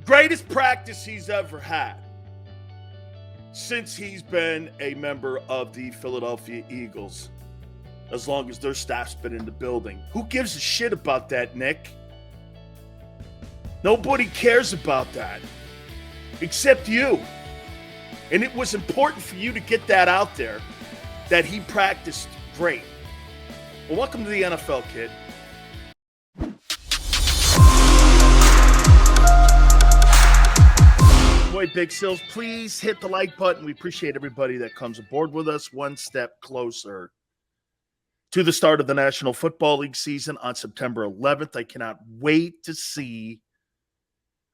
greatest practice he's ever had since he's been a member of the Philadelphia Eagles, as long as their staff's been in the building. Who gives a shit about that, Nick? Nobody cares about that except you. And it was important for you to get that out there, that he practiced great. Well, welcome to the NFL, kid. Boy, Big Sills, please hit the like button. We appreciate everybody that comes aboard with us one step closer to the start of the National Football League season on September 11th. I cannot wait to see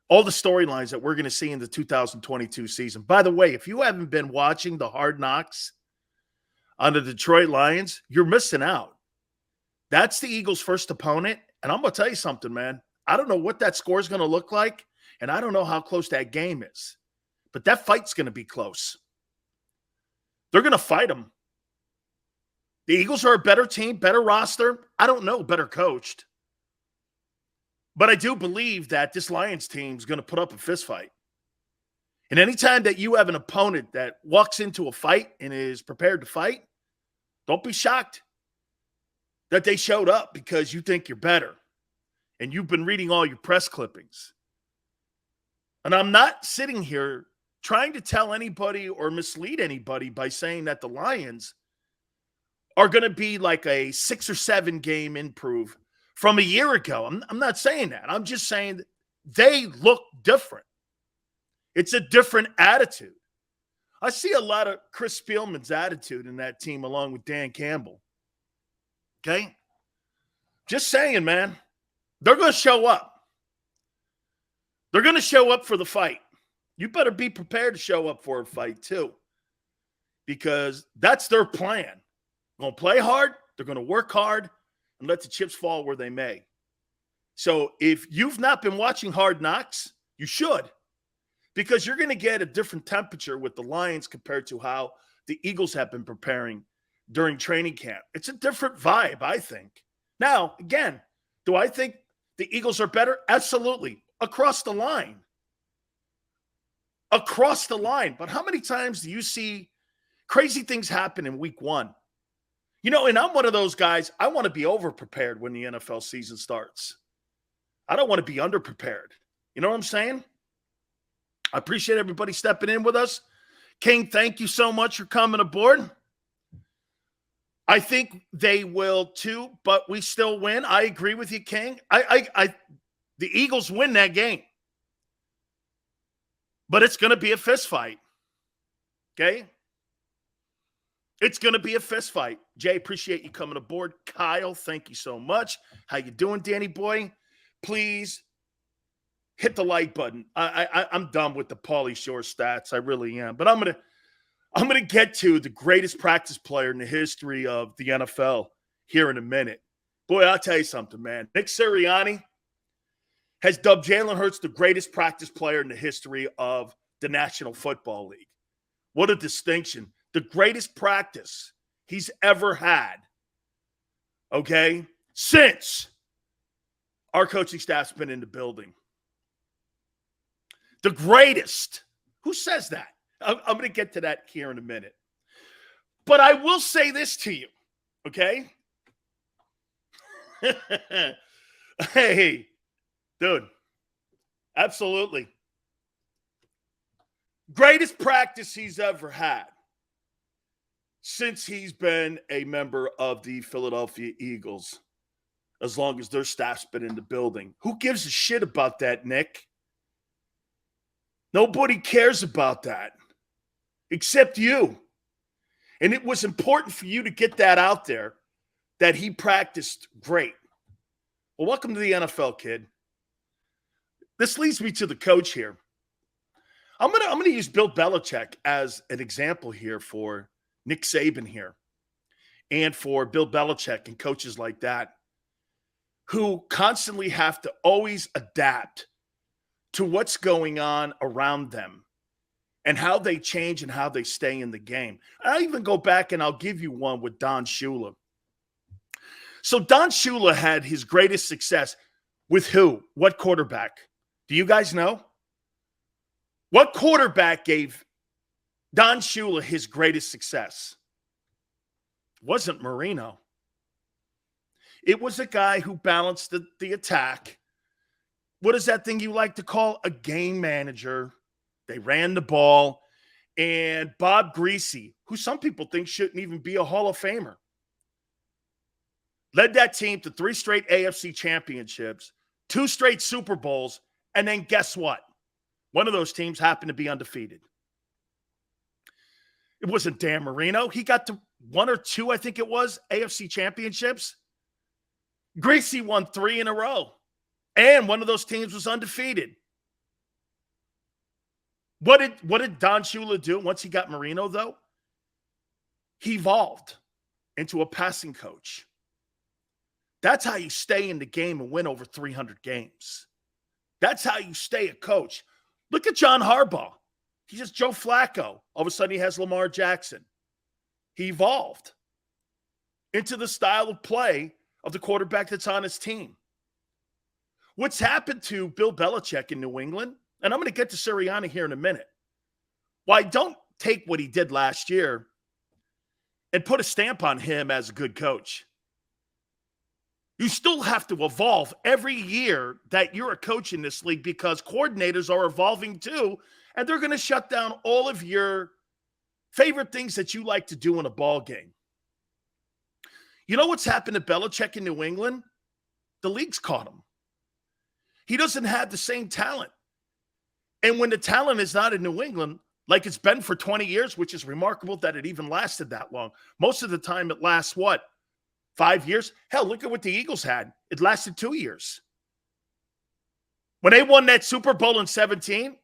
all the storylines that we're going to see in the 2022 season. By the way, if you haven't been watching the Hard Knocks on the Detroit Lions, you're missing out. That's the Eagles' first opponent, and I'm going to tell you something, man. I don't know what that score is going to look like, and I don't know how close that game is, but that fight's going to be close. They're going to fight them. The Eagles are a better team, better roster. I don't know, better coached. But I do believe that this Lions team is going to put up a fist fight. And anytime that you have an opponent that walks into a fight and is prepared to fight, don't be shocked that they showed up because you think you're better. And you've been reading all your press clippings. And I'm not sitting here trying to tell anybody or mislead anybody by saying that the Lions are going to be like a 6 or 7 game improve from a year ago. I'm not saying that. I'm just saying that they look different. It's a different attitude. I see a lot of Chris Spielman's attitude in that team along with Dan Campbell. Okay? Just saying, man. They're going to show up. They're going to show up for the fight. You better be prepared to show up for a fight too, because that's their plan. They're going to play hard. They're going to work hard and let the chips fall where they may. So if you've not been watching Hard Knocks, you should, because you're going to get a different temperature with the Lions compared to how the Eagles have been preparing during training camp. It's a different vibe, I think. Now, again, do I think the Eagles are better? Absolutely. Across the line. Across the line. But how many times do you see crazy things happen in week one? You know, and I'm one of those guys, I want to be over-prepared when the NFL season starts. I don't want to be under-prepared. You know what I'm saying? I appreciate everybody stepping in with us. King, thank you so much for coming aboard. I think they will too, but we still win. I agree with you, King. The Eagles win that game. But it's going to be a fist fight. Okay? It's going to be a fist fight. Jay, appreciate you coming aboard. Kyle, thank you so much. How you doing, Danny boy? Please hit the like button. I'm done with the Pauly Shore stats. I really am. But I'm going to get to the greatest practice player in the history of the NFL here in a minute. Boy, I'll tell you something, man. Nick Sirianni has dubbed Jalen Hurts the greatest practice player in the history of the National Football League. What a distinction. The greatest practice he's ever had, okay, since our coaching staff's been in the building. The greatest. Who says that? I'm going to get to that here in a minute. But I will say this to you, okay? Hey, dude, absolutely. Greatest practice he's ever had since he's been a member of the Philadelphia Eagles, as long as their staff's been in the building. Who gives a shit about that, Nick? Nobody cares about that except you. And it was important for you to get that out there, that he practiced great. Well, welcome to the NFL, kid. This leads me to the coach here. I'm gonna use Bill Belichick as an example here for Nick Saban here, and for Bill Belichick and coaches like that who constantly have to always adapt to what's going on around them and how they change and how they stay in the game. I'll even go back and I'll give you one with Don Shula. So Don Shula had his greatest success with who? What quarterback? Do you guys know? What quarterback gave Don Shula his greatest success? It wasn't Marino. It was a guy who balanced the attack. What is that thing you like to call a game manager? They ran the ball. And Bob Greasy, who some people think shouldn't even be a Hall of Famer, led that team to 3 straight AFC championships, 2 straight Super Bowls, and then guess what? One of those teams happened to be undefeated. It wasn't Dan Marino. He got to 1 or 2, I think it was, AFC championships. Greasy won 3 in a row, and one of those teams was undefeated. What did Don Shula do once he got Marino, though? He evolved into a passing coach. That's how you stay in the game and win over 300 games. That's how you stay a coach. Look at John Harbaugh. He's just Joe Flacco. All of a sudden, he has Lamar Jackson. He evolved into the style of play of the quarterback that's on his team. What's happened to Bill Belichick in New England, and I'm going to get to Sirianni here in a minute. Well, I don't take what he did last year and put a stamp on him as a good coach. You still have to evolve every year that you're a coach in this league because coordinators are evolving too, and they're going to shut down all of your favorite things that you like to do in a ball game. You know what's happened to Belichick in New England? The league's caught him. He doesn't have the same talent. And when the talent is not in New England, like it's been for 20 years, which is remarkable that it even lasted that long. Most of the time it lasts, 5 years? Hell, look at what the Eagles had. It lasted 2 years. When they won that Super Bowl in 2017,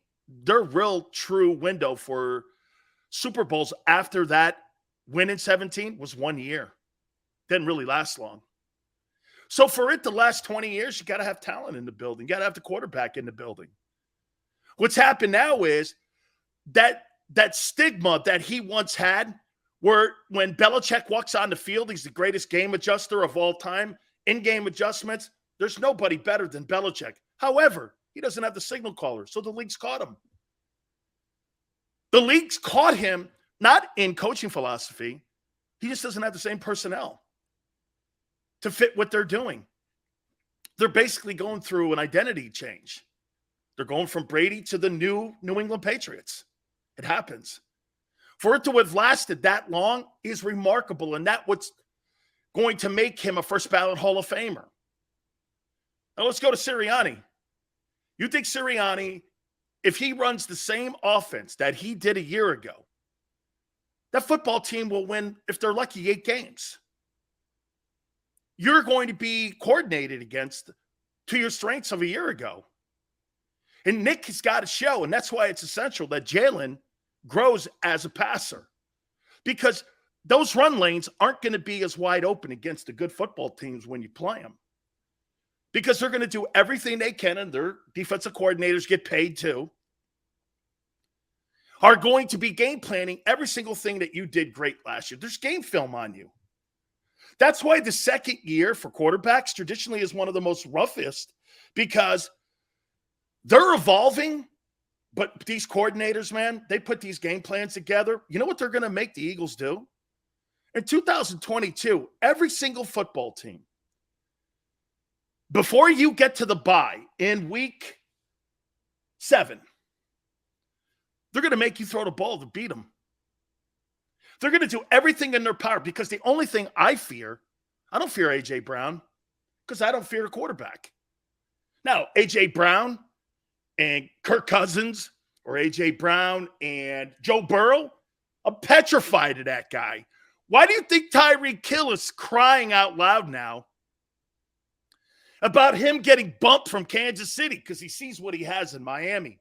their real true window for Super Bowls after that win in 2017 was 1 year. Didn't really last long. So for it to last 20 years, you got to have talent in the building. You got to have the quarterback in the building. What's happened now is that stigma that he once had, where when Belichick walks on the field, he's the greatest game adjuster of all time, in-game adjustments, there's nobody better than Belichick. However, he doesn't have the signal caller, so the league's caught him. The league's caught him not in coaching philosophy. He just doesn't have the same personnel to fit what they're doing. They're basically going through an identity change. They're going from Brady to the new New England Patriots. It happens. For it to have lasted that long is remarkable, and that's what's going to make him a first ballot Hall of Famer. Now let's go to Sirianni. You think Sirianni, if he runs the same offense that he did a year ago, that football team will win, if they're lucky, 8 games. You're going to be coordinated against to your strengths of a year ago. And Nick has got to show, and that's why it's essential that Jalen grows as a passer. Because those run lanes aren't going to be as wide open against the good football teams when you play them. Because they're going to do everything they can, and their defensive coordinators get paid too, are going to be game planning every single thing that you did great last year. There's game film on you. That's why the second year for quarterbacks traditionally is one of the most roughest, because they're evolving, but these coordinators, man, they put these game plans together. You know what they're going to make the Eagles do? In 2022, every single football team, before you get to the bye in week 7, they're going to make you throw the ball to beat them. They're going to do everything in their power, because the only thing I don't fear A.J. Brown, because I don't fear a quarterback. Now, A.J. Brown and Kirk Cousins, or A.J. Brown and Joe Burrow, I'm petrified of that guy. Why do you think Tyreek Hill is crying out loud now about him getting bumped from Kansas City? Because he sees what he has in Miami.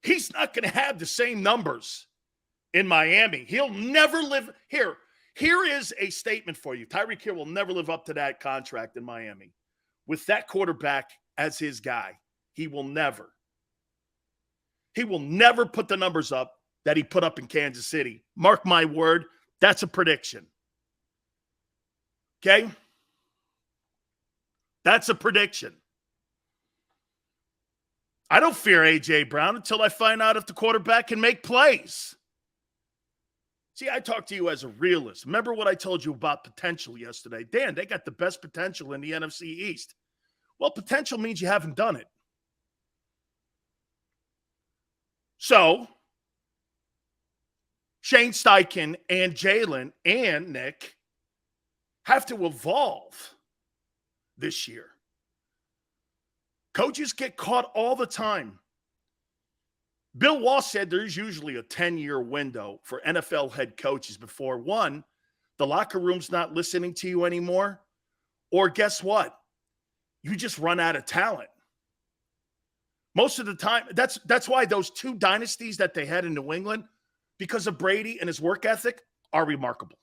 He's not going to have the same numbers in Miami. He'll never live here. Here is a statement for you. Tyreek Hill will never live up to that contract in Miami. With that quarterback as his guy, he will never. He will never put the numbers up that he put up in Kansas City. Mark my word, that's a prediction. Okay? That's a prediction. I don't fear A.J. Brown until I find out if the quarterback can make plays. See, I talk to you as a realist. Remember what I told you about potential yesterday? Dan, they got the best potential in the NFC East. Well, potential means you haven't done it. So, Shane Steichen and Jalen and Nick have to evolve this year. Coaches get caught all the time. Bill Walsh said there's usually a 10-year window for NFL head coaches before, one, the locker room's not listening to you anymore, or guess what? You just run out of talent. Most of the time, that's why those two dynasties that they had in New England, because of Brady and his work ethic, are remarkable.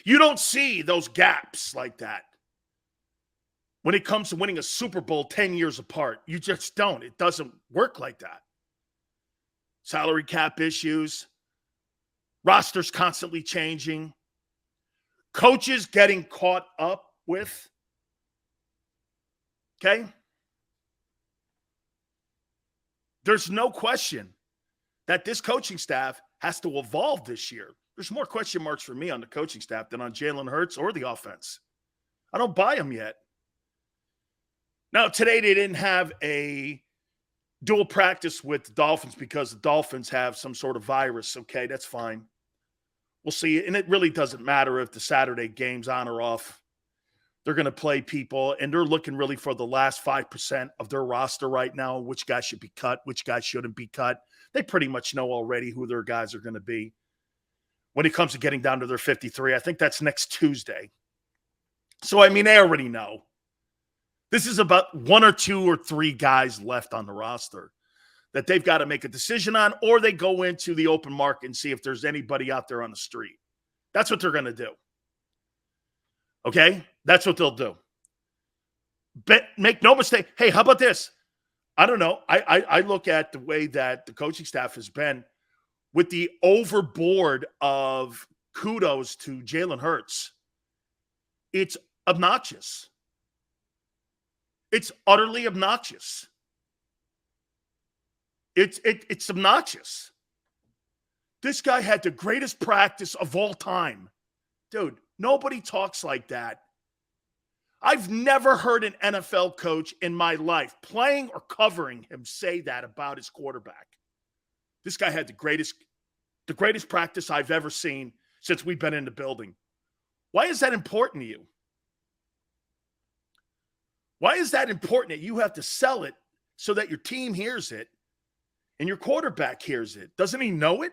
You don't see those gaps like that when it comes to winning a Super Bowl 10 years apart. You just don't. It doesn't work like that. Salary cap issues, rosters constantly changing, coaches getting caught up with. Okay? There's no question that this coaching staff has to evolve this year. There's more question marks for me on the coaching staff than on Jalen Hurts or the offense. I don't buy them yet. Now, today they didn't have a dual practice with the Dolphins because the Dolphins have some sort of virus. Okay, that's fine. We'll see. And it really doesn't matter if the Saturday game's on or off. They're going to play people, and they're looking really for the last 5% of their roster right now, which guys should be cut, which guys shouldn't be cut. They pretty much know already who their guys are going to be. When it comes to getting down to their 53, I think that's next Tuesday. So, I mean, they already know. This is about 1 or 2 or 3 guys left on the roster that they've got to make a decision on, or they go into the open market and see if there's anybody out there on the street. That's what they're going to do. Okay? That's what they'll do. Make no mistake. Hey, how about this? I don't know. I look at the way that the coaching staff has been with the overboard of kudos to Jalen Hurts. It's obnoxious. It's utterly obnoxious. It's obnoxious. This guy had the greatest practice of all time. Dude, nobody talks like that. I've never heard an NFL coach in my life, playing or covering him, say that about his quarterback. This guy had the greatest practice I've ever seen since we've been in the building. Why is that important to you? Why is that important that you have to sell it so that your team hears it and your quarterback hears it? Doesn't he know it?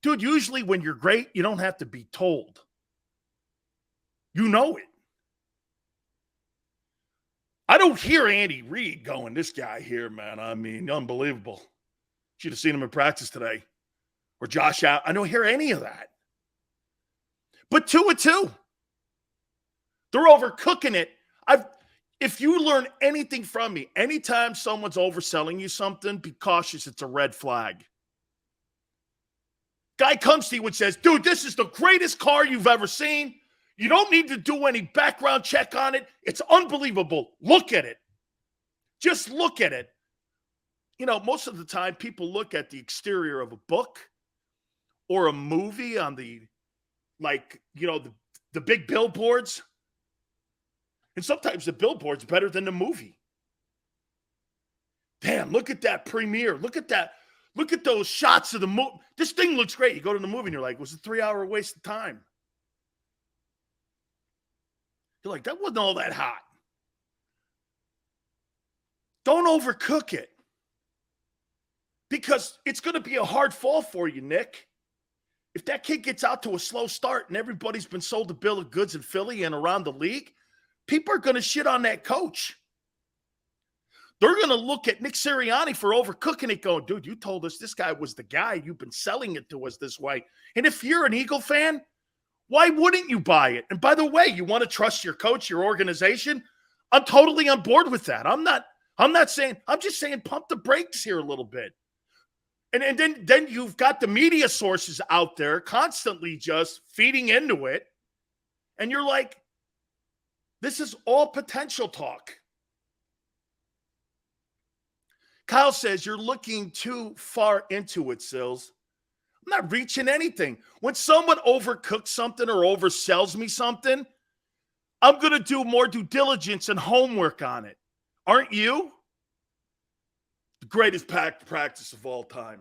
Dude, usually when you're great, you don't have to be told. You know it. I don't hear Andy Reid going, this guy here, man, I mean, unbelievable. Should have seen him in practice today. Or Josh Allen. I don't hear any of that. But 2-2. They're overcooking it. If you learn anything from me, anytime someone's overselling you something, be cautious. It's a red flag. Guy comes to you and says, dude, this is the greatest car you've ever seen. You don't need to do any background check on it. It's unbelievable. Look at it. Just look at it. You know, most of the time people look at the exterior of a book or a movie on the, like, you know, the big billboards. And sometimes the billboard's better than the movie. Damn, look at that premiere. Look at that. Look at those shots of the movie. This thing looks great. You go to the movie and you're like, it was a 3-hour waste of time. You're like, that wasn't all that hot. Don't overcook it. Because it's going to be a hard fall for you, Nick. If that kid gets out to a slow start and everybody's been sold a bill of goods in Philly and around the league, people are going to shit on that coach. They're going to look at Nick Sirianni for overcooking it going, dude, you told us this guy was the guy. You've been selling it to us this way. And if you're an Eagle fan, why wouldn't you buy it? And by the way, you want to trust your coach, your organization? I'm totally on board with that. I'm not saying, I'm just saying pump the brakes here a little bit. And then you've got the media sources out there constantly just feeding into it. And you're like, this is all potential talk. Kyle says you're looking too far into it, Sills. I'm not reaching anything. When someone overcooks something or oversells me something, I'm going to do more due diligence and homework on it. Aren't you? The greatest practice of all time.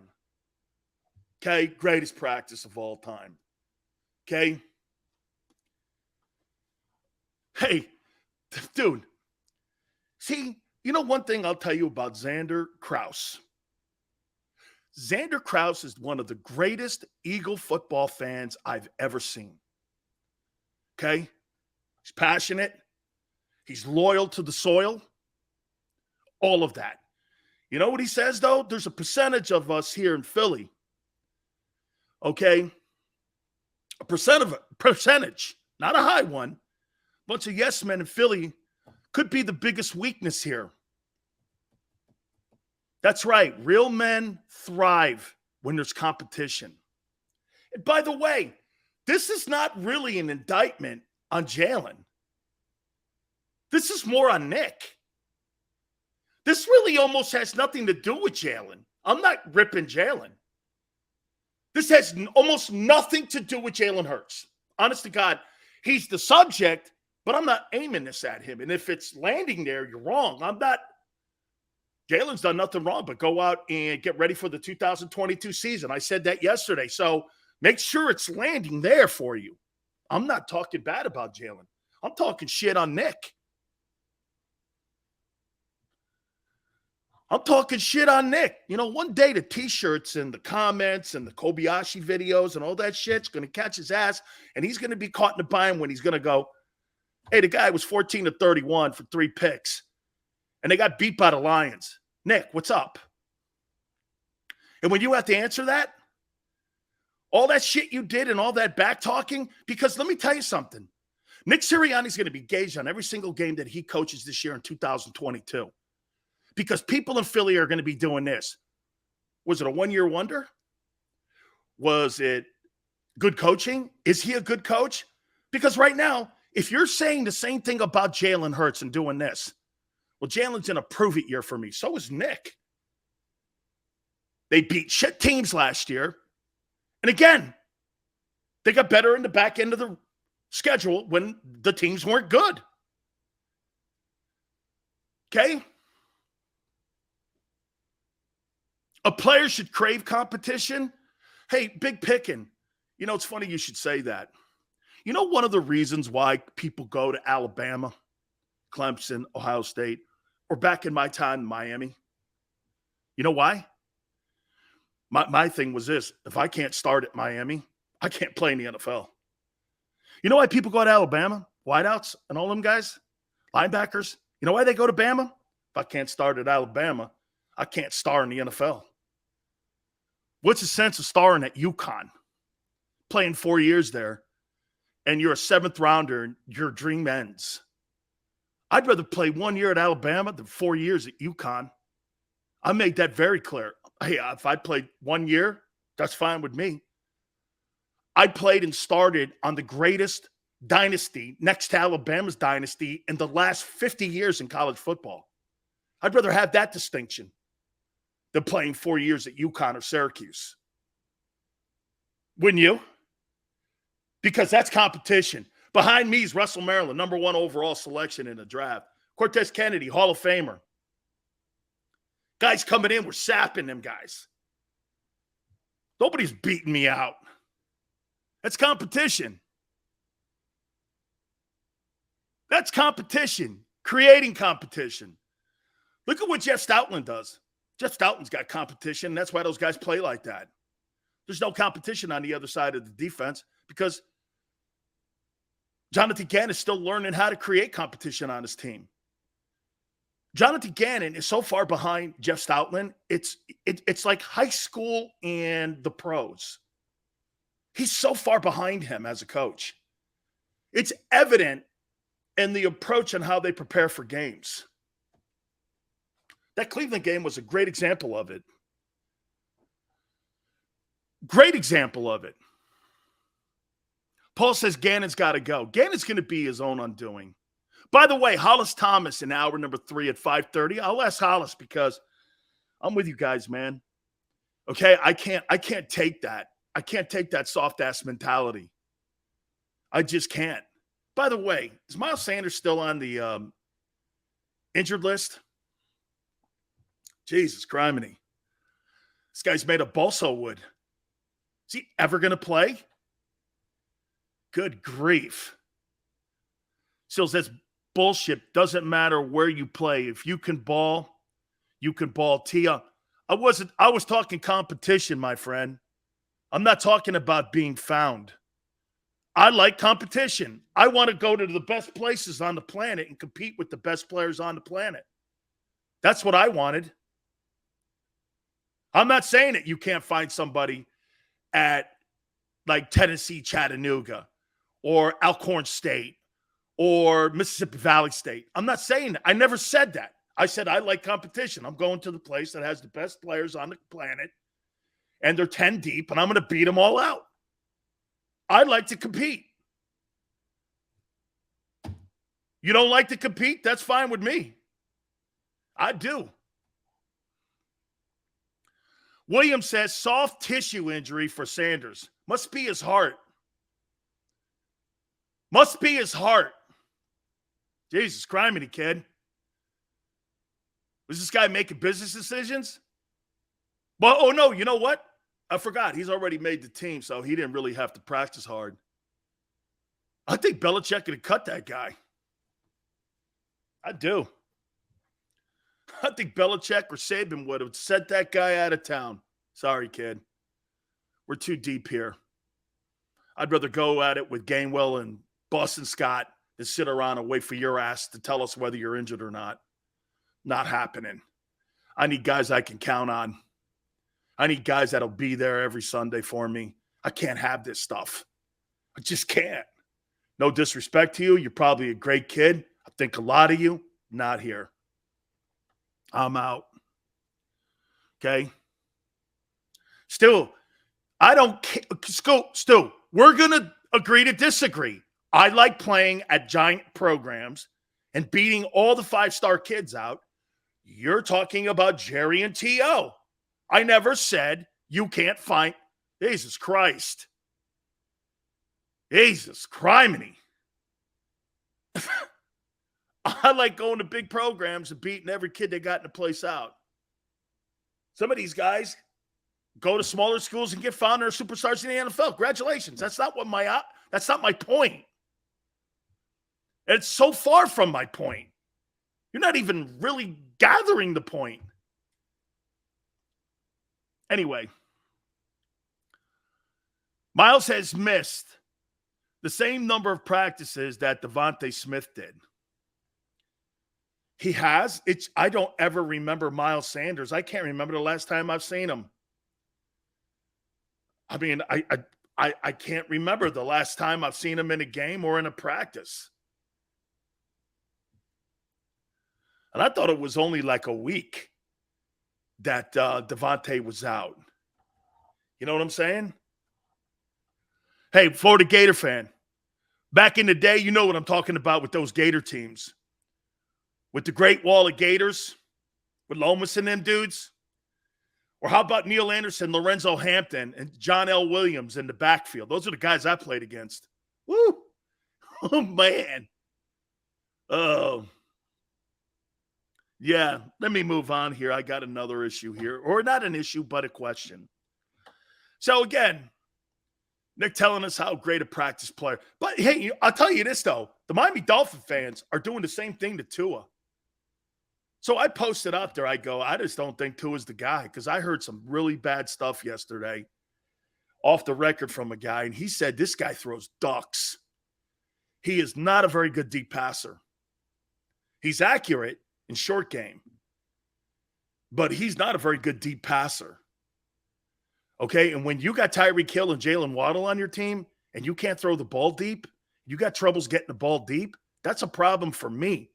Okay? Greatest practice of all time. Okay? Hey, dude. See, you know one thing I'll tell you about Xander Krause? Xander Krause is one of the greatest Eagle football fans I've ever seen. Okay? He's passionate. He's loyal to the soil. All of that. You know what he says, though? There's a percentage of us here in Philly. Okay? A percentage, not a high one. Bunch of yes men in Philly could be the biggest weakness here. That's right. Real men thrive when there's competition. And by the way, this is not really an indictment on Jalen. This is more on Nick. This really almost has nothing to do with Jalen. I'm not ripping Jalen. This has almost nothing to do with Jalen Hurts. Honest to God, he's the subject, but I'm not aiming this at him. And if it's landing there, you're wrong. I'm not. Jalen's done nothing wrong but go out and get ready for the 2022 season. I said that yesterday. So make sure it's landing there for you. I'm not talking bad about Jalen. I'm talking shit on Nick. I'm talking shit on Nick. You know, one day the T-shirts and the comments and the Kobayashi videos and all that shit's going to catch his ass, and he's going to be caught in the bind when he's going to go, hey, the guy was 14 to 31 for 3 picks, and they got beat by the Lions. Nick, what's up? And when you have to answer that, all that shit you did and all that back-talking, because let me tell you something. Nick Sirianni's going to be gauged on every single game that he coaches this year in 2022. Because people in Philly are going to be doing this. Was it a one-year wonder? Was it good coaching? Is he a good coach? Because right now, if you're saying the same thing about Jalen Hurts and doing this, well, Jalen's in a prove-it year for me. So is Nick. They beat shit teams last year. And again, they got better in the back end of the schedule when the teams weren't good. Okay? A player should crave competition. Hey, big picking. You know, it's funny you should say that. You know one of the reasons why people go to Alabama, Clemson, Ohio State, or back in my time, Miami? You know why? My thing was this. If I can't start at Miami, I can't play in the NFL. You know why people go to Alabama? Wideouts and all them guys? Linebackers? You know why they go to Bama? If I can't start at Alabama, I can't star in the NFL. What's the sense of starring at UConn, playing 4 years there, and you're a 7th rounder and your dream ends? I'd rather play 1 year at Alabama than 4 years at UConn. I made that very clear. Hey, if I played 1 year, that's fine with me. I played and started on the greatest dynasty next to Alabama's dynasty in the last 50 years in college football. I'd rather have that distinction than playing 4 years at UConn or Syracuse. Wouldn't you? Because that's competition. Behind me is Russell Maryland, number 1 overall selection in the draft. Cortez Kennedy, Hall of Famer. Guys coming in, we're sapping them guys. Nobody's beating me out. That's competition. That's competition. Creating competition. Look at what Jeff Stoutland does. Jeff Stoutland's got competition, and that's why those guys play like that. There's no competition on the other side of the defense because Jonathan Gannon is still learning how to create competition on his team. Jonathan Gannon is so far behind Jeff Stoutland, it's like high school and the pros. He's so far behind him as a coach. It's evident in the approach and how they prepare for games. That Cleveland game was a great example of it. Great example of it. Paul says Gannon's got to go. Gannon's going to be his own undoing. By the way, Hollis Thomas in hour number 3 at 5:30. I'll ask Hollis because I'm with you guys, man. Okay, I can't take that. I can't take that soft-ass mentality. I just can't. By the way, is Miles Sanders still on the injured list? Jesus criminy. This guy's made of balsa wood. Is he ever going to play? Good grief. Still, that's bullshit. Doesn't matter where you play. If you can ball, you can ball. Tia, I was talking competition, my friend. I'm not talking about being found. I like competition. I want to go to the best places on the planet and compete with the best players on the planet. That's what I wanted. I'm not saying that you can't find somebody at like Tennessee, Chattanooga, or Alcorn State, or Mississippi Valley State. I'm not saying that. I never said that. I said I like competition. I'm going to the place that has the best players on the planet, and they're 10 deep, and I'm going to beat them all out. I like to compete. You don't like to compete? That's fine with me. I do. Williams says soft tissue injury for Sanders. Must be his heart. Must be his heart. Jesus criminy, kid. Was this guy making business decisions? Well, oh no, you know what? I forgot. He's already made the team, so he didn't really have to practice hard. I think Belichick could have cut that guy. I do. I think Belichick or Saban would have sent that guy out of town. Sorry, kid. We're too deep here. I'd rather go at it with Gainwell and Boston Scott than sit around and wait for your ass to tell us whether you're injured or not. Not happening. I need guys I can count on. I need guys that'll be there every Sunday for me. I can't have this stuff. I just can't. No disrespect to you. You're probably a great kid. I think a lot of you, not here. I'm out. Okay? Still, I don't care. Still, we're going to agree to disagree. I like playing at giant programs and beating all the five-star kids out. You're talking about Jerry and T.O. I never said you can't find. Jesus Christ. Jesus criminy. I like going to big programs and beating every kid they got in the place out. Some of these guys go to smaller schools and get found as superstars in the NFL. Congratulations. That's not my point. It's so far from my point. You're not even really gathering the point. Anyway, Miles has missed the same number of practices that Devonta Smith did. He has. I don't ever remember Miles Sanders. I can't remember the last time I've seen him. I mean, I can't remember the last time I've seen him in a game or in a practice. And I thought it was only like a week that Devonta was out. You know what I'm saying? Hey, Florida Gator fan, back in the day, you know what I'm talking about with those Gator teams. With the Great Wall of Gators, with Lomas and them dudes. Or how about Neil Anderson, Lorenzo Hampton, and John L. Williams in the backfield? Those are the guys I played against. Woo! Oh, man. Oh. Yeah, let me move on here. I got another issue here. Or not an issue, but a question. So, again, Nick telling us how great a practice player. But, hey, I'll tell you this, though. The Miami Dolphin fans are doing the same thing to Tua. So I posted up there. I go, I just don't think Tua's the guy because I heard some really bad stuff yesterday off the record from a guy, and he said this guy throws ducks. He is not a very good deep passer. He's accurate in short game, but he's not a very good deep passer. Okay, and when you got Tyreek Hill and Jalen Waddle on your team and you can't throw the ball deep, you got troubles getting the ball deep, that's a problem for me.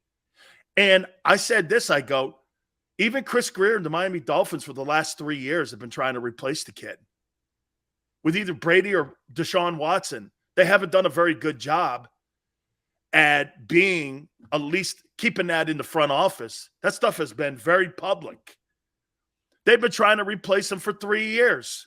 And I said this, I go, even Chris Greer and the Miami Dolphins for the last 3 years have been trying to replace the kid. With either Brady or Deshaun Watson, they haven't done a very good job at being, at least keeping that in the front office. That stuff has been very public. They've been trying to replace him for 3 years.